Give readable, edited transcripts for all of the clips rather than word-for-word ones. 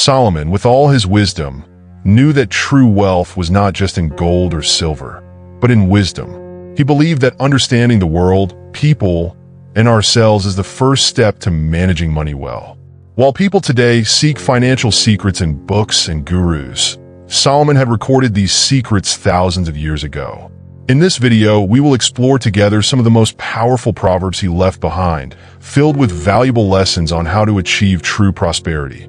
Solomon, with all his wisdom, knew that true wealth was not just in gold or silver, but in wisdom. He believed that understanding the world, people, and ourselves is the first step to managing money well. While people today seek financial secrets in books and gurus, Solomon had recorded these secrets thousands of years ago. In this video, we will explore together some of the most powerful proverbs he left behind, filled with valuable lessons on how to achieve true prosperity.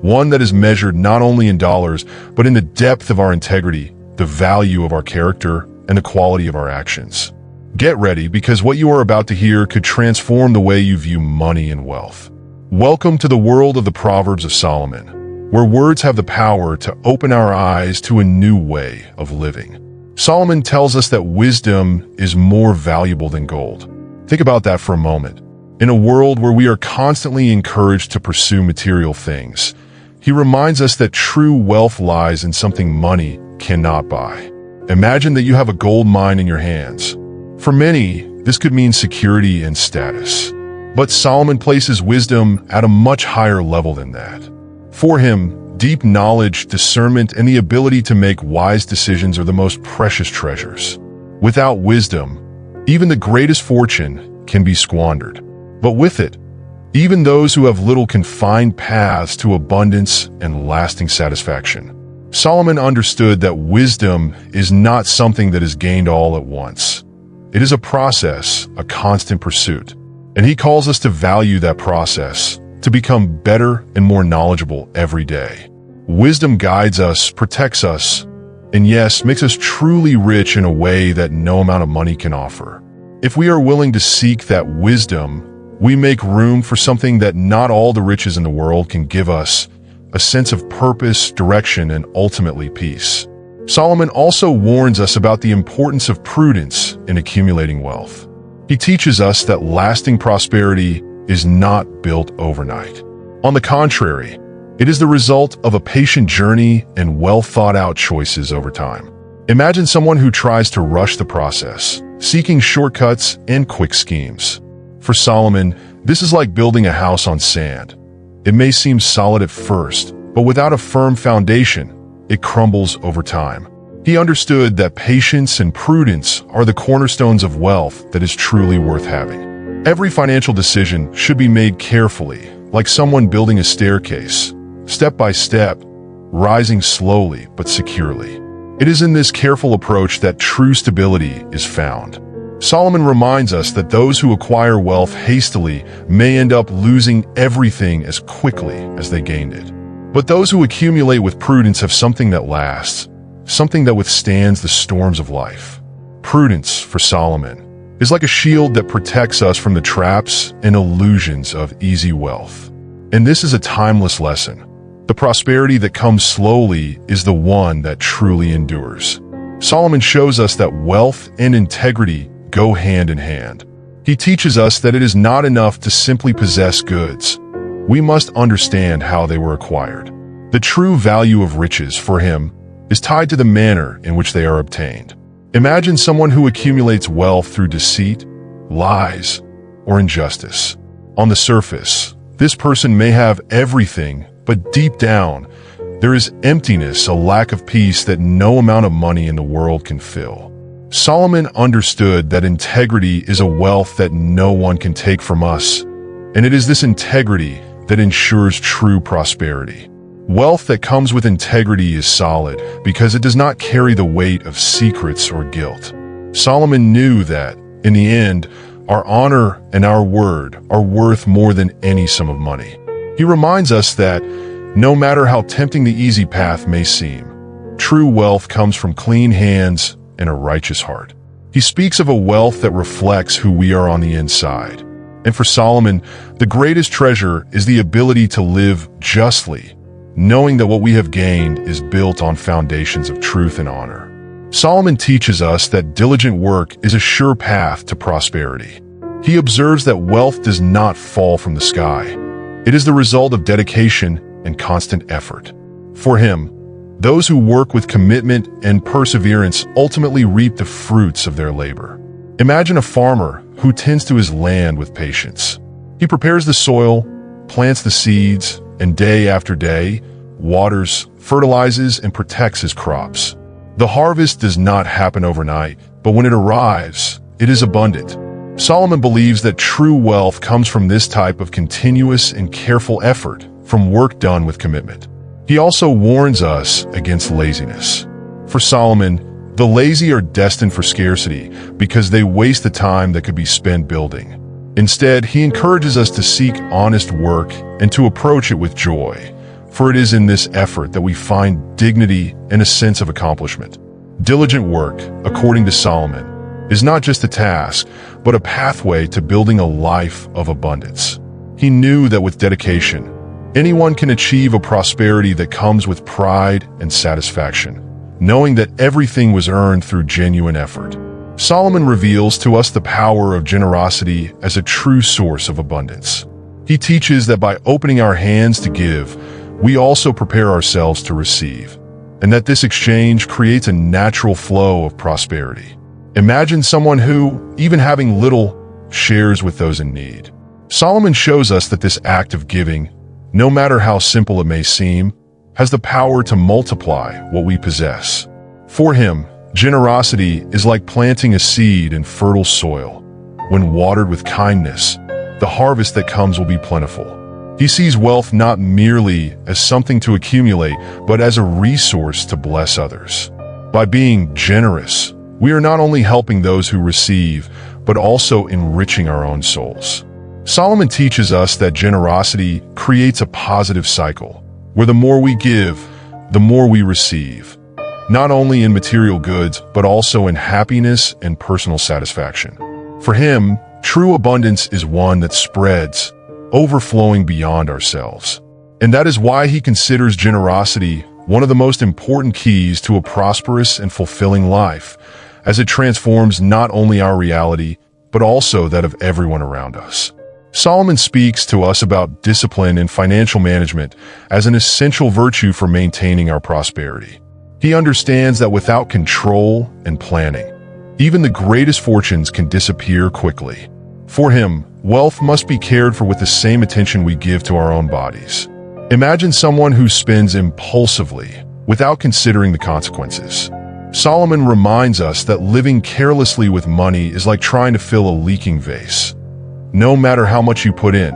One that is measured not only in dollars, but in the depth of our integrity, the value of our character, and the quality of our actions. Get ready, because what you are about to hear could transform the way you view money and wealth. Welcome to the world of the Proverbs of Solomon, where words have the power to open our eyes to a new way of living. Solomon tells us that wisdom is more valuable than gold. Think about that for a moment. In a world where we are constantly encouraged to pursue material things, he reminds us that true wealth lies in something money cannot buy. Imagine that you have a gold mine in your hands. For many, this could mean security and status. But Solomon places wisdom at a much higher level than that. For him, deep knowledge, discernment, and the ability to make wise decisions are the most precious treasures. Without wisdom, even the greatest fortune can be squandered. But with it, even those who have little can find paths to abundance and lasting satisfaction. Solomon understood that wisdom is not something that is gained all at once. It is a process, a constant pursuit. And he calls us to value that process, to become better and more knowledgeable every day. Wisdom guides us, protects us, and yes, makes us truly rich in a way that no amount of money can offer. If we are willing to seek that wisdom, we make room for something that not all the riches in the world can give us, a sense of purpose, direction, and ultimately peace. Solomon also warns us about the importance of prudence in accumulating wealth. He teaches us that lasting prosperity is not built overnight. On the contrary, it is the result of a patient journey and well-thought-out choices over time. Imagine someone who tries to rush the process, seeking shortcuts and quick schemes. For Solomon, this is like building a house on sand. It may seem solid at first, but without a firm foundation, it crumbles over time. He understood that patience and prudence are the cornerstones of wealth that is truly worth having. Every financial decision should be made carefully, like someone building a staircase, step by step, rising slowly but securely. It is in this careful approach that true stability is found. Solomon reminds us that those who acquire wealth hastily may end up losing everything as quickly as they gained it. But those who accumulate with prudence have something that lasts, something that withstands the storms of life. Prudence, for Solomon, is like a shield that protects us from the traps and illusions of easy wealth. And this is a timeless lesson. The prosperity that comes slowly is the one that truly endures. Solomon shows us that wealth and integrity go hand in hand. He teaches us that it is not enough to simply possess goods. We must understand how they were acquired. The true value of riches, for him, is tied to the manner in which they are obtained. Imagine someone who accumulates wealth through deceit, lies, or injustice. On the surface, this person may have everything, but deep down, there is emptiness, a lack of peace that no amount of money in the world can fill. Solomon understood that integrity is a wealth that no one can take from us, and it is this integrity that ensures true prosperity. Wealth that comes with integrity is solid because it does not carry the weight of secrets or guilt. Solomon knew that, in the end, our honor and our word are worth more than any sum of money. He reminds us that, no matter how tempting the easy path may seem, true wealth comes from clean hands and a righteous heart. He speaks of a wealth that reflects who we are on the inside. And for Solomon, the greatest treasure is the ability to live justly, knowing that what we have gained is built on foundations of truth and honor. Solomon teaches us that diligent work is a sure path to prosperity. He observes that wealth does not fall from the sky. It is the result of dedication and constant effort. For him, those who work with commitment and perseverance ultimately reap the fruits of their labor. Imagine a farmer who tends to his land with patience. He prepares the soil, plants the seeds, and day after day, waters, fertilizes, and protects his crops. The harvest does not happen overnight, but when it arrives, it is abundant. Solomon believes that true wealth comes from this type of continuous and careful effort, from work done with commitment. He also warns us against laziness. For Solomon, the lazy are destined for scarcity because they waste the time that could be spent building. Instead, he encourages us to seek honest work and to approach it with joy, for it is in this effort that we find dignity and a sense of accomplishment. Diligent work, according to Solomon, is not just a task, but a pathway to building a life of abundance. He knew that with dedication, anyone can achieve a prosperity that comes with pride and satisfaction, knowing that everything was earned through genuine effort. Solomon reveals to us the power of generosity as a true source of abundance. He teaches that by opening our hands to give, we also prepare ourselves to receive, and that this exchange creates a natural flow of prosperity. Imagine someone who, even having little, shares with those in need. Solomon shows us that this act of giving, no matter how simple it may seem, has the power to multiply what we possess. For him, generosity is like planting a seed in fertile soil. When watered with kindness, the harvest that comes will be plentiful. He sees wealth not merely as something to accumulate, but as a resource to bless others. By being generous, we are not only helping those who receive, but also enriching our own souls. Solomon teaches us that generosity creates a positive cycle, where the more we give, the more we receive, not only in material goods, but also in happiness and personal satisfaction. For him, true abundance is one that spreads, overflowing beyond ourselves. And that is why he considers generosity one of the most important keys to a prosperous and fulfilling life, as it transforms not only our reality, but also that of everyone around us. Solomon speaks to us about discipline in financial management as an essential virtue for maintaining our prosperity. He understands that without control and planning, even the greatest fortunes can disappear quickly. For him, wealth must be cared for with the same attention we give to our own bodies. Imagine someone who spends impulsively, without considering the consequences. Solomon reminds us that living carelessly with money is like trying to fill a leaking vase. No matter how much you put in,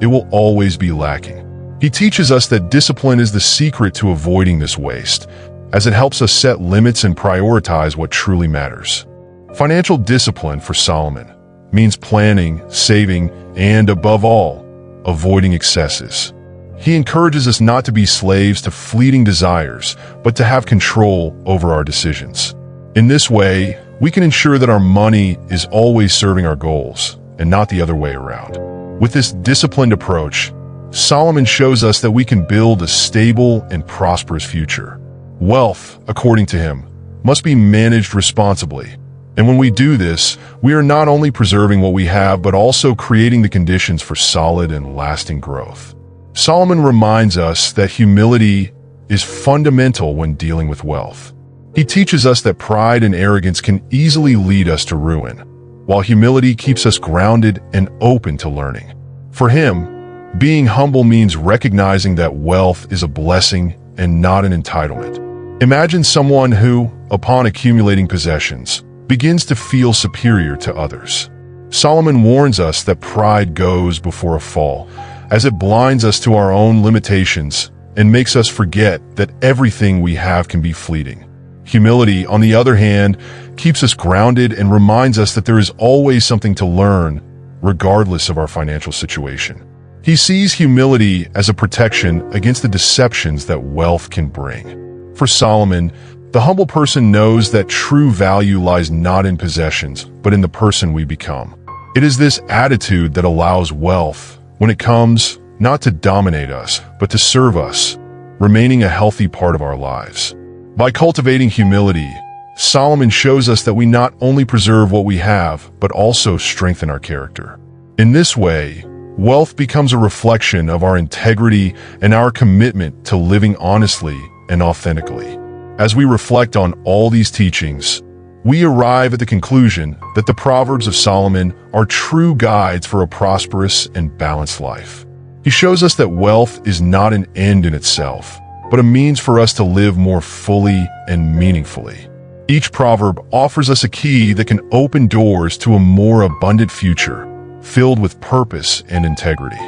it will always be lacking. He teaches us that discipline is the secret to avoiding this waste, as it helps us set limits and prioritize what truly matters. Financial discipline for Solomon means planning, saving, and above all, avoiding excesses. He encourages us not to be slaves to fleeting desires, but to have control over our decisions. In this way, we can ensure that our money is always serving our goals, and not the other way around. With this disciplined approach, Solomon shows us that we can build a stable and prosperous future. Wealth, according to him, must be managed responsibly. And when we do this, we are not only preserving what we have, but also creating the conditions for solid and lasting growth. Solomon reminds us that humility is fundamental when dealing with wealth. He teaches us that pride and arrogance can easily lead us to ruin, while humility keeps us grounded and open to learning. For him, being humble means recognizing that wealth is a blessing and not an entitlement. Imagine someone who, upon accumulating possessions, begins to feel superior to others. Solomon warns us that pride goes before a fall, as it blinds us to our own limitations and makes us forget that everything we have can be fleeting. Humility, on the other hand, keeps us grounded and reminds us that there is always something to learn, regardless of our financial situation. He sees humility as a protection against the deceptions that wealth can bring. For Solomon, the humble person knows that true value lies not in possessions, but in the person we become. It is this attitude that allows wealth, when it comes, not to dominate us, but to serve us, remaining a healthy part of our lives. By cultivating humility, Solomon shows us that we not only preserve what we have, but also strengthen our character. In this way, wealth becomes a reflection of our integrity and our commitment to living honestly and authentically. As we reflect on all these teachings, we arrive at the conclusion that the Proverbs of Solomon are true guides for a prosperous and balanced life. He shows us that wealth is not an end in itself, but a means for us to live more fully and meaningfully. Each proverb offers us a key that can open doors to a more abundant future, filled with purpose and integrity.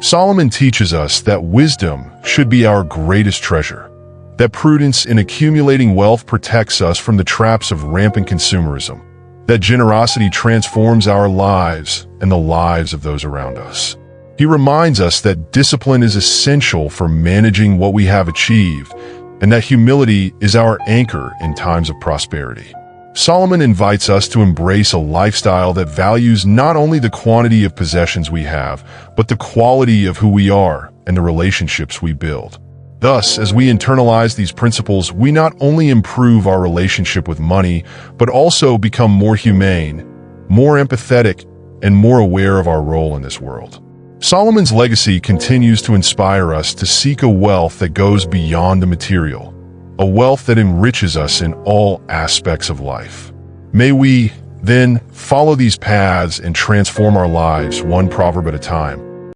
Solomon teaches us that wisdom should be our greatest treasure, that prudence in accumulating wealth protects us from the traps of rampant consumerism, that generosity transforms our lives and the lives of those around us. He reminds us that discipline is essential for managing what we have achieved, and that humility is our anchor in times of prosperity. Solomon invites us to embrace a lifestyle that values not only the quantity of possessions we have, but the quality of who we are and the relationships we build. Thus, as we internalize these principles, we not only improve our relationship with money, but also become more humane, more empathetic, and more aware of our role in this world. Solomon's legacy continues to inspire us to seek a wealth that goes beyond the material, a wealth that enriches us in all aspects of life. May we, then, follow these paths and transform our lives one proverb at a time,